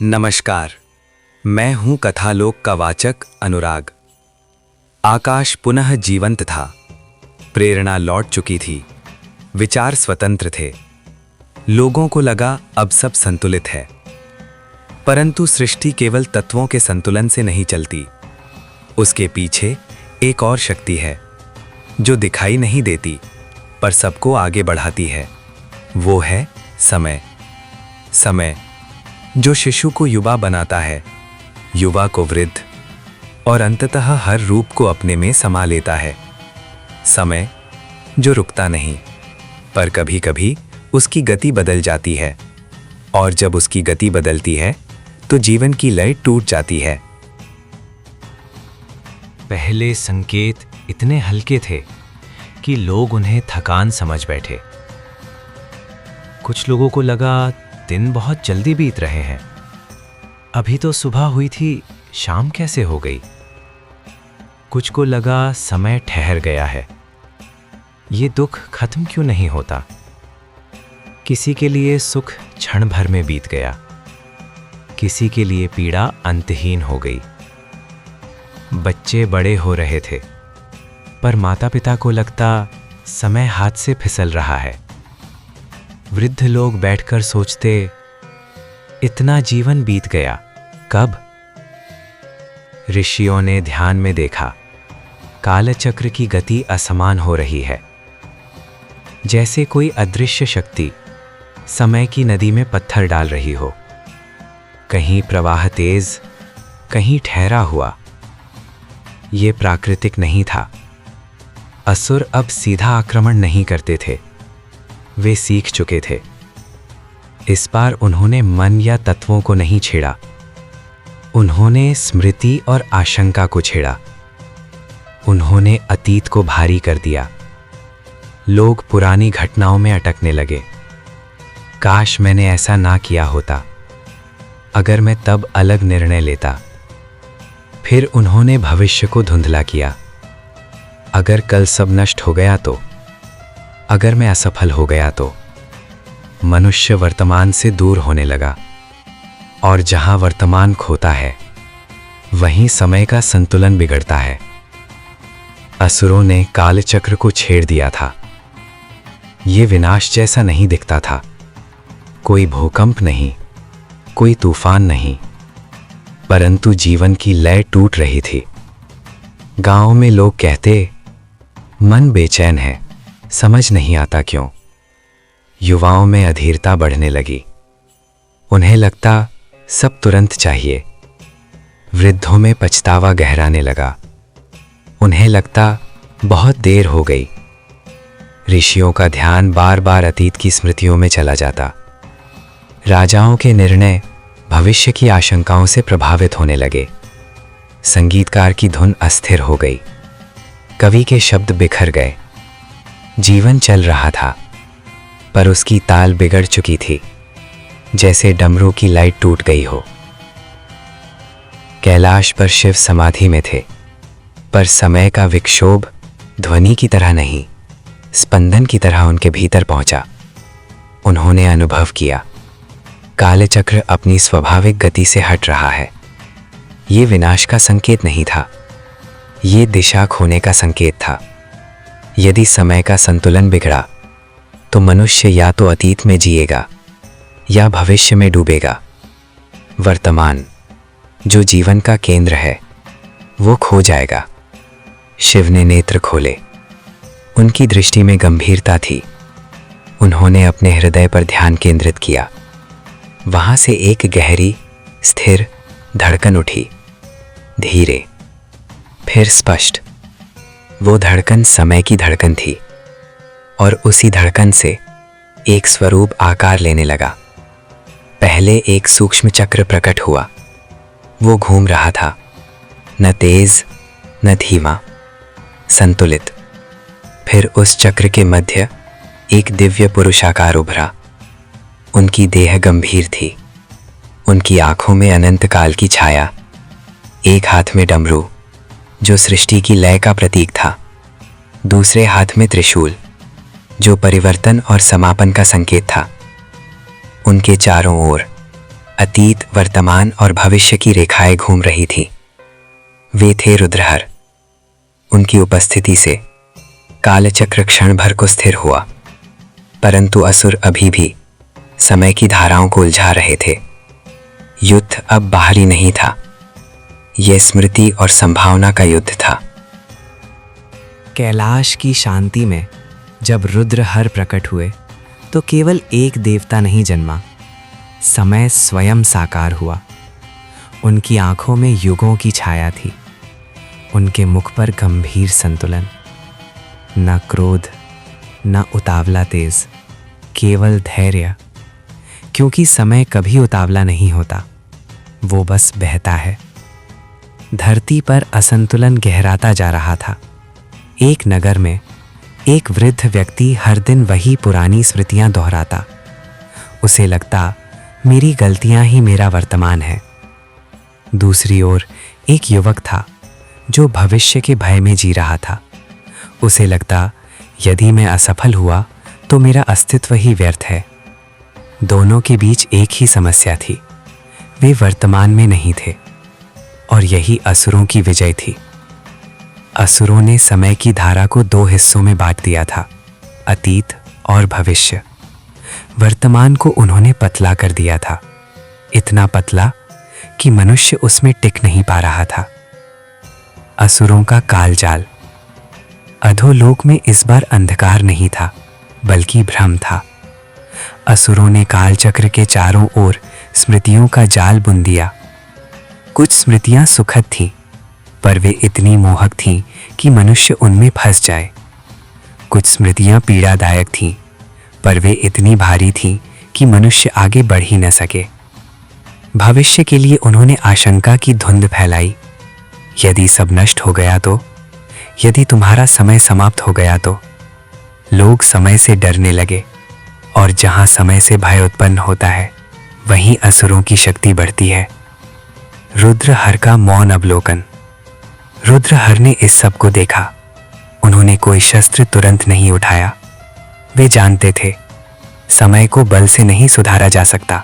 नमस्कार, मैं हूं कथालोक का वाचक अनुराग। आकाश पुनः जीवंत था, प्रेरणा लौट चुकी थी, विचार स्वतंत्र थे। लोगों को लगा अब सब संतुलित है, परंतु सृष्टि केवल तत्वों के संतुलन से नहीं चलती। उसके पीछे एक और शक्ति है जो दिखाई नहीं देती पर सबको आगे बढ़ाती है। वो है समय। समय जो शिशु को युवा बनाता है, युवा को वृद्ध और अंततः हर रूप को अपने में समा लेता है। समय जो रुकता नहीं, पर कभी कभी उसकी गति बदल जाती है, और जब उसकी गति बदलती है तो जीवन की लय टूट जाती है। पहले संकेत इतने हल्के थे कि लोग उन्हें थकान समझ बैठे। कुछ लोगों को लगा दिन बहुत जल्दी बीत रहे हैं, अभी तो सुबह हुई थी, शाम कैसे हो गई। कुछ को लगा समय ठहर गया है, ये दुख खत्म क्यों नहीं होता। किसी के लिए सुख क्षण भर में बीत गया, किसी के लिए पीड़ा अंतहीन हो गई। बच्चे बड़े हो रहे थे, पर माता पिता को लगता समय हाथ से फिसल रहा है। वृद्ध लोग बैठकर सोचते, इतना जीवन बीत गया, कब। ऋषियों ने ध्यान में देखा, कालचक्र की गति असमान हो रही है, जैसे कोई अदृश्य शक्ति समय की नदी में पत्थर डाल रही हो। कहीं प्रवाह तेज, कहीं ठहरा हुआ। ये प्राकृतिक नहीं था। असुर अब सीधा आक्रमण नहीं करते थे, वे सीख चुके थे। इस बार उन्होंने मन या तत्वों को नहीं छेड़ा, उन्होंने स्मृति और आशंका को छेड़ा। उन्होंने अतीत को भारी कर दिया। लोग पुरानी घटनाओं में अटकने लगे। काश मैंने ऐसा ना किया होता, अगर मैं तब अलग निर्णय लेता। फिर उन्होंने भविष्य को धुंधला किया। अगर कल सब नष्ट हो गया तो, अगर मैं असफल हो गया तो। मनुष्य वर्तमान से दूर होने लगा, और जहां वर्तमान खोता है वहीं समय का संतुलन बिगड़ता है। असुरों ने कालचक्र को छेड़ दिया था। ये विनाश जैसा नहीं दिखता था, कोई भूकंप नहीं, कोई तूफान नहीं, परंतु जीवन की लय टूट रही थी। गांव में लोग कहते, मन बेचैन है, समझ नहीं आता क्यों। युवाओं में अधीरता बढ़ने लगी, उन्हें लगता सब तुरंत चाहिए। वृद्धों में पछतावा गहराने लगा, उन्हें लगता बहुत देर हो गई। ऋषियों का ध्यान बार बार अतीत की स्मृतियों में चला जाता। राजाओं के निर्णय भविष्य की आशंकाओं से प्रभावित होने लगे। संगीतकार की धुन अस्थिर हो गई, कवि के शब्द बिखर गए। जीवन चल रहा था, पर उसकी ताल बिगड़ चुकी थी, जैसे डमरू की लाइट टूट गई हो। कैलाश पर शिव समाधि में थे, पर समय का विक्षोभ ध्वनि की तरह नहीं, स्पंदन की तरह उनके भीतर पहुंचा। उन्होंने अनुभव किया, कालचक्र अपनी स्वाभाविक गति से हट रहा है। ये विनाश का संकेत नहीं था, ये दिशा खोने का संकेत था। यदि समय का संतुलन बिगड़ा तो मनुष्य या तो अतीत में जिएगा या भविष्य में डूबेगा। वर्तमान जो जीवन का केंद्र है वो खो जाएगा। शिव ने नेत्र खोले, उनकी दृष्टि में गंभीरता थी। उन्होंने अपने हृदय पर ध्यान केंद्रित किया। वहां से एक गहरी स्थिर धड़कन उठी, धीरे फिर स्पष्ट। वो धड़कन समय की धड़कन थी, और उसी धड़कन से एक स्वरूप आकार लेने लगा। पहले एक सूक्ष्म चक्र प्रकट हुआ, वो घूम रहा था, न तेज न धीमा, संतुलित। फिर उस चक्र के मध्य एक दिव्य पुरुषाकार उभरा। उनकी देह गंभीर थी, उनकी आंखों में अनंत काल की छाया। एक हाथ में डमरू जो सृष्टि की लय का प्रतीक था, दूसरे हाथ में त्रिशूल जो परिवर्तन और समापन का संकेत था। उनके चारों ओर अतीत, वर्तमान और भविष्य की रेखाएं घूम रही थीं। वे थे रुद्रहर। उनकी उपस्थिति से कालचक्र क्षण भर को स्थिर हुआ, परंतु असुर अभी भी समय की धाराओं को उलझा रहे थे। युद्ध अब बाहरी नहीं था, यह स्मृति और संभावना का युद्ध था। कैलाश की शांति में जब रुद्रहर प्रकट हुए तो केवल एक देवता नहीं जन्मा, समय स्वयं साकार हुआ। उनकी आंखों में युगों की छाया थी, उनके मुख पर गंभीर संतुलन, न क्रोध न उतावला तेज, केवल धैर्य। क्योंकि समय कभी उतावला नहीं होता, वो बस बहता है। धरती पर असंतुलन गहराता जा रहा था। एक नगर में एक वृद्ध व्यक्ति हर दिन वही पुरानी स्मृतियां दोहराता। उसे लगता मेरी गलतियां ही मेरा वर्तमान है। दूसरी ओर एक युवक था जो भविष्य के भय में जी रहा था। उसे लगता यदि मैं असफल हुआ तो मेरा अस्तित्व ही व्यर्थ है। दोनों के बीच एक ही समस्या थी, वे वर्तमान में नहीं थे, और यही असुरों की विजय थी। असुरों ने समय की धारा को दो हिस्सों में बांट दिया था, अतीत और भविष्य। वर्तमान को उन्होंने पतला कर दिया था, इतना पतला कि मनुष्य उसमें टिक नहीं पा रहा था। असुरों का कालजाल। अधोलोक में इस बार अंधकार नहीं था, बल्कि भ्रम था। असुरों ने कालचक्र के चारों ओर स्मृतियों का जाल बुन दिया। कुछ स्मृतियां सुखद थीं, पर वे इतनी मोहक थीं कि मनुष्य उनमें फंस जाए। कुछ स्मृतियां पीड़ादायक थीं, पर वे इतनी भारी थीं कि मनुष्य आगे बढ़ ही न सके। भविष्य के लिए उन्होंने आशंका की धुंध फैलाई। यदि सब नष्ट हो गया तो, यदि तुम्हारा समय समाप्त हो गया तो। लोग समय से डरने लगे, और जहां समय से भय उत्पन्न होता है, वहीं असुरों की शक्ति बढ़ती है। रुद्रहर का मौन अवलोकन। रुद्रहर ने इस सब को देखा। उन्होंने कोई शस्त्र तुरंत नहीं उठाया। वे जानते थे समय को बल से नहीं सुधारा जा सकता,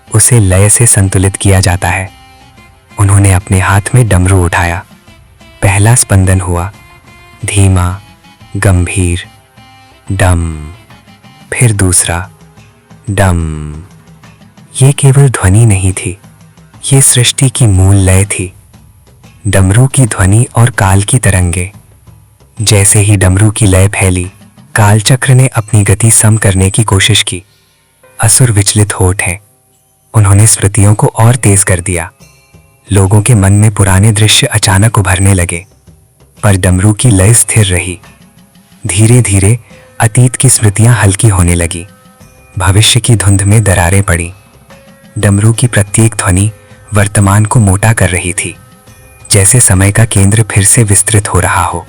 उसे लय से संतुलित किया जाता है। उन्होंने अपने हाथ में डमरू उठाया। पहला स्पंदन हुआ, धीमा, गंभीर, डम। फिर दूसरा, डम। ये केवल ध्वनि नहीं थी, ये सृष्टि की मूल लय थी। डमरू की ध्वनि और काल की तरंगे। जैसे ही डमरू की लय फैली, कालचक्र ने अपनी गति सम करने की कोशिश की। असुर विचलित हो उठे। उन्होंने स्मृतियों को और तेज कर दिया। लोगों के मन में पुराने दृश्य अचानक उभरने लगे, पर डमरू की लय स्थिर रही। धीरे धीरे अतीत की स्मृतियां हल्की होने लगी। भविष्य की धुंध में दरारें पड़ी। डमरू की प्रत्येक ध्वनि वर्तमान को मोटा कर रही थी, जैसे समय का केंद्र फिर से विस्तृत हो रहा हो।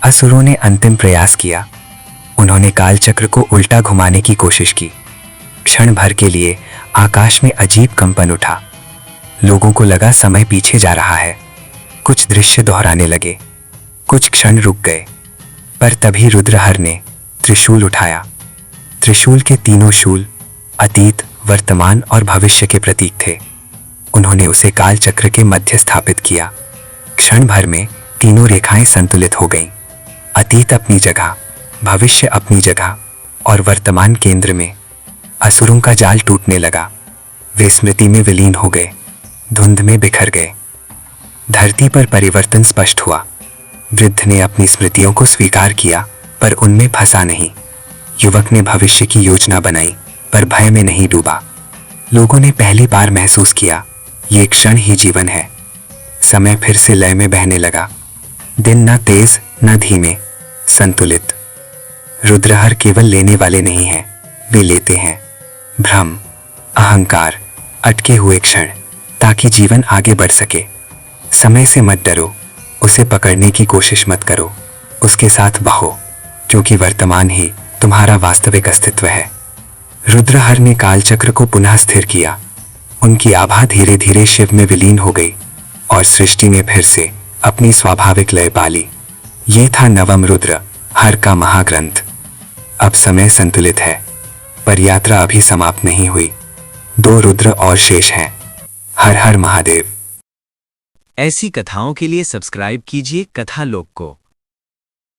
असुरों ने अंतिम प्रयास किया। उन्होंने कालचक्र को उल्टा घुमाने की कोशिश की। क्षण भर के लिए आकाश में अजीब कंपन उठा। लोगों को लगा समय पीछे जा रहा है। कुछ दृश्य दोहराने लगे, कुछ क्षण रुक गए। पर तभी रुद्रहर ने त्रिशूल उठाया। त्रिशूल के तीनों शूल अतीत, वर्तमान और भविष्य के प्रतीक थे। उन्होंने उसे कालचक्र के मध्य स्थापित किया। क्षण भर में तीनों रेखाएं संतुलित हो गईं। अतीत अपनी जगह, भविष्य अपनी जगह और वर्तमान केंद्र में। असुरों का जाल टूटने लगा। वे स्मृति में विलीन हो गए, धुंध में बिखर गए। धरती पर परिवर्तन स्पष्ट हुआ। वृद्ध ने अपनी स्मृतियों को स्वीकार किया, पर उनमें फंसा नहीं। युवक ने भविष्य की योजना बनाई, पर भय में नहीं डूबा। लोगों ने पहली बार महसूस किया, ये क्षण ही जीवन है। समय फिर से लय में बहने लगा। दिन न तेज न धीमे, संतुलित। रुद्रहर केवल लेने वाले नहीं हैं, वे लेते हैं। भ्रम, अहंकार, अटके हुए क्षण, ताकि जीवन आगे बढ़ सके। समय से मत डरो, उसे पकड़ने की कोशिश मत करो, उसके साथ बहो, क्योंकि वर्तमान ही तुम्हारा वास्तविक अस्तित्व है। रुद्रहर ने कालचक्र को पुनः स्थिर किया। उनकी आभा धीरे धीरे शिव में विलीन हो गई और सृष्टि में फिर से अपनी स्वाभाविक लय पाली। ये था नवम रुद्र हर का महाग्रंथ। अब समय संतुलित है, पर यात्रा अभी समाप्त नहीं हुई। 2 रुद्र और शेष हैं। हर हर महादेव। ऐसी कथाओं के लिए सब्सक्राइब कीजिए कथा लोक को।